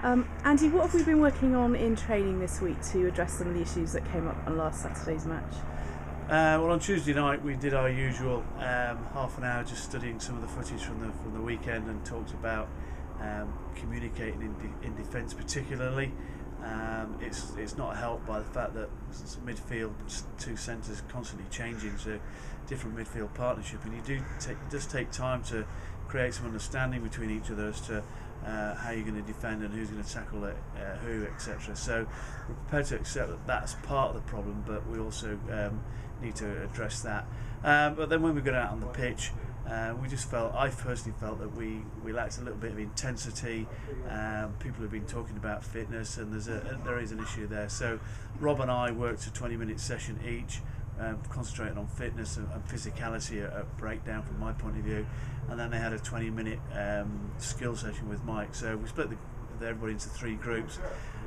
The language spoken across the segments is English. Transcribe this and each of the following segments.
Andy, what have we been working on in training this week to address some of the issues that came up on last Saturday's match? Well, on Tuesday night we did our usual half an hour just studying some of the footage from the weekend and talked about communicating in defence particularly. It's not helped by the fact that midfield, two centres constantly changing to different midfield partnership, and it does take time to create some understanding between each other as to how you're going to defend and who's going to tackle it, who, etc. So we're prepared to accept that that's part of the problem, but we also need to address that. But then when we got out on the pitch, I personally felt that we lacked a little bit of intensity. People have been talking about fitness, and there is an issue there. So Rob and I worked a 20-minute session each, concentrating on fitness and physicality at breakdown from my point of view, and then they had a 20-minute skill session with Mike. So we split everybody into three groups,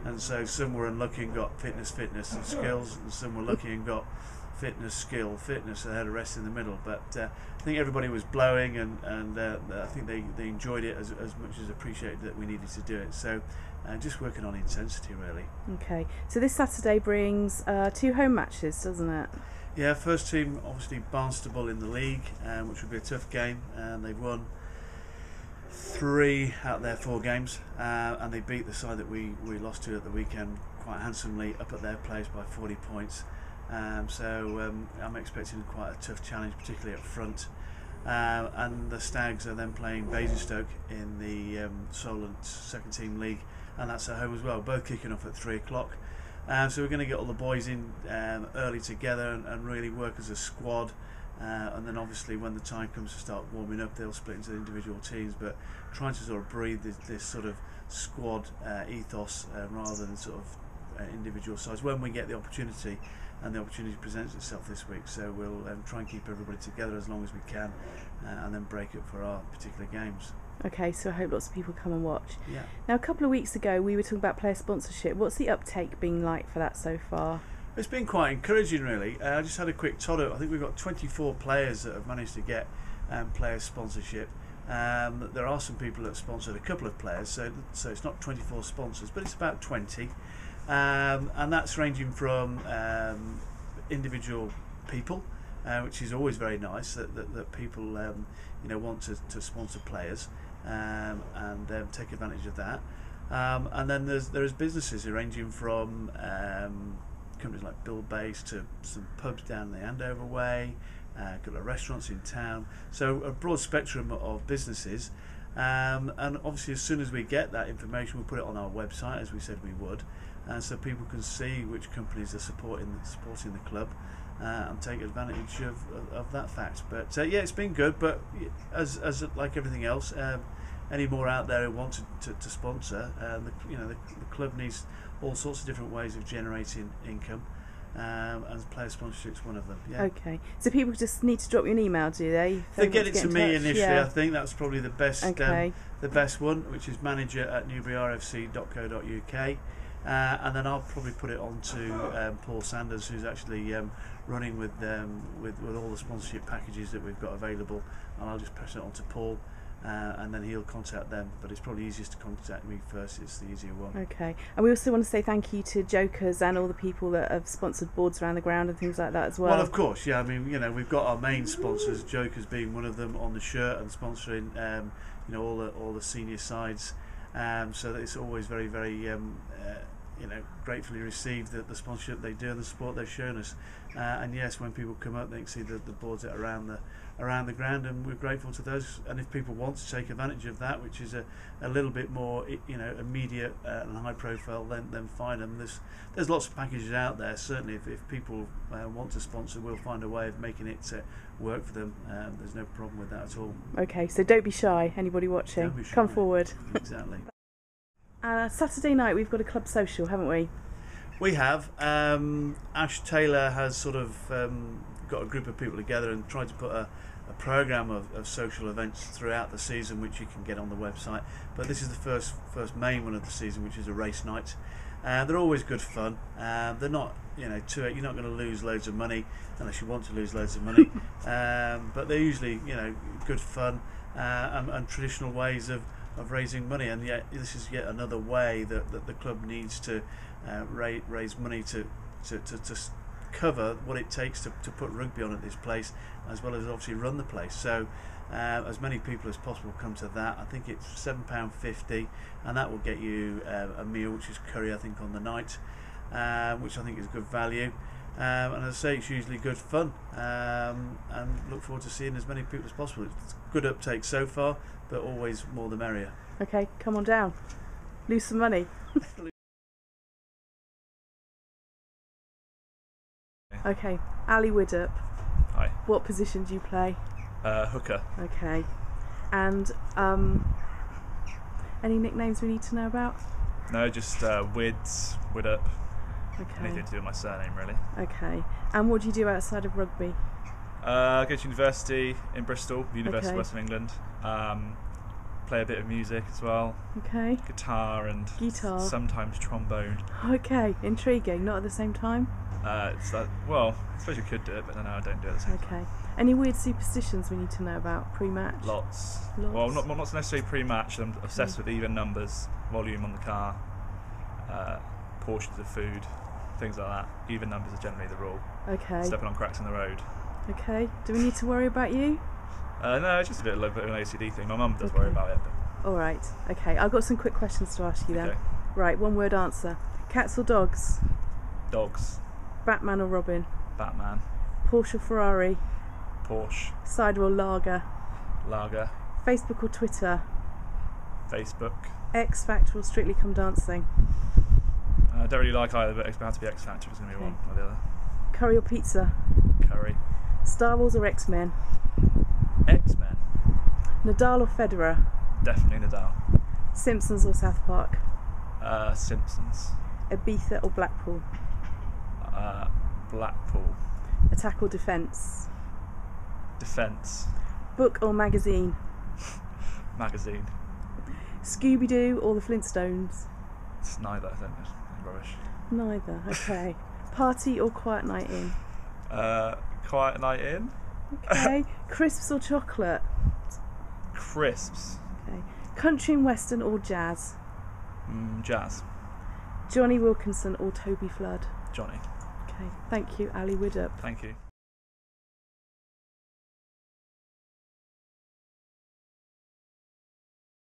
and so some were unlucky and got fitness and skills, and some were lucky and got fitness, skill, fitness, and had a rest in the middle. But I think everybody was blowing, and I think they enjoyed it as much as appreciated that we needed to do it. So just working on intensity really. Okay, so this Saturday brings 2 home matches, doesn't it? Yeah, first team obviously Barnstable in the league, which will be a tough game, and they've won 3 out of their 4 games, and they beat the side that we lost to at the weekend quite handsomely, up at their place by 40 points. So I'm expecting quite a tough challenge, particularly up front. And the Stags are then playing Basingstoke in the Solent second team league, and that's at home as well, both kicking off at 3 o'clock. So we're going to get all the boys in early together and really work as a squad, and then obviously when the time comes to start warming up, they'll split into individual teams, but trying to sort of breathe this sort of squad ethos rather than sort of individual sides when we get the opportunity, and the opportunity presents itself this week. So we'll try and keep everybody together as long as we can, and then break it for our particular games. Okay, so I hope lots of people come and watch. Yeah. Now, a couple of weeks ago we were talking about player sponsorship. What's the uptake been like for that so far? It's been quite encouraging really. I just had a quick tot up. I think we've got 24 players that have managed to get player sponsorship. There are some people that sponsored a couple of players, so it's not 24 sponsors, but it's about 20. And that's ranging from individual people, which is always very nice that people want to sponsor players and take advantage of that. And then there's businesses ranging from companies like Build Base to some pubs down the Andover way, a couple of restaurants in town. So a broad spectrum of businesses. And obviously as soon as we get that information, we'll put it on our website as we said we would, so people can see which companies are supporting the club and take advantage of that fact. But yeah, it's been good, but as like everything else, any more out there who want to sponsor, the club needs all sorts of different ways of generating income, and player sponsorship's one of them. Yeah. Okay, so people just need to drop you an email, do they? They get it to me initially. Yeah. I think that's probably the best. Okay. The best one, which is manager@newburyrfc.co.uk, and then I'll probably put it on to Paul Sanders, who's actually running with all the sponsorship packages that we've got available, and I'll just pass it on to Paul. And then he'll contact them, but it's probably easiest to contact me first. It's the easier one. Okay, and we also want to say thank you to Jokers and all the people that have sponsored boards around the ground and things like that as well. Well, of course, yeah. I mean, we've got our main sponsors, Jokers being one of them, on the shirt and sponsoring, all the senior sides. So that it's always very, very, gratefully received the sponsorship they do and the support they've shown us. And yes, when people come up, they can see the boards that are around the ground, and we're grateful to those. And if people want to take advantage of that, which is a little bit more immediate and high profile, then fine. And there's lots of packages out there. Certainly if people want to sponsor, we'll find a way of making it work for them. There's no problem with that at all. Okay, so don't be shy, anybody watching. Don't be shy. Come forward. Exactly. Saturday night we've got a club social, haven't we? We have. Ash Taylor has sort of got a group of people together and tried to put a programme of social events throughout the season, which you can get on the website. But this is the first main one of the season, which is a race night. They're always good fun. They're not, you're not going to lose loads of money unless you want to lose loads of money. But they're usually, good fun and traditional ways of of raising money, and yet this is yet another way that the club needs to raise money to cover what it takes to put rugby on at this place, as well as obviously run the place. So as many people as possible come to that. I think it's £7.50, and that will get you a meal, which is curry, I think, on the night, which I think is good value. And as I say, it's usually good fun, and look forward to seeing as many people as possible. It's good uptake so far, but always more the merrier. Okay, come on down. Lose some money. Okay, Andy Widdop. Hi. What position do you play? Hooker. Okay. And any nicknames we need to know about? No, just Widdop. Okay. Anything to do with my surname, really. Okay. And what do you do outside of rugby? I go to university in Bristol, University Okay. of Western England. Play a bit of music as well. Okay. Guitar and Guitar. sometimes trombone. Okay. Intriguing. Not at the same time? It's that, well, I suppose you could do it, but no, I don't do it at the same time. Okay. Any weird superstitions we need to know about pre-match? Lots. Lots. Well, not necessarily pre-match. I'm obsessed with even numbers, volume on the car, portions of food, things like that. Even numbers are generally the rule. Okay. Stepping on cracks in the road. Okay. Do we need to worry about you? No, it's just a bit of an OCD thing. My mum does Okay. worry about it. But All right. Okay. I've got some quick questions to ask you then. okay. Right. One word answer. Cats or dogs? Dogs. Batman or Robin? Batman. Porsche or Ferrari? Porsche. Cider or lager? Lager. Facebook or Twitter? Facebook. X Factor or Strictly Come Dancing? I don't really like either, but it's bound to be X Factor. It's going to be one or the other. Curry or pizza? Curry. Star Wars or X-Men? X-Men. Nadal or Federer? Definitely Nadal. Simpsons or South Park? Simpsons. Ibiza or Blackpool? Blackpool. Attack or defence? Defence. Book or magazine? Magazine. Scooby-Doo or the Flintstones? It's neither, I think. It's rubbish. Neither. Okay. Party or quiet night in? Quiet night in. Okay. Crisps or chocolate? Crisps. Okay. Country and western or jazz? Jazz. Johnny Wilkinson or Toby Flood? Johnny. Okay. Thank you, Andy Widdop. Thank you.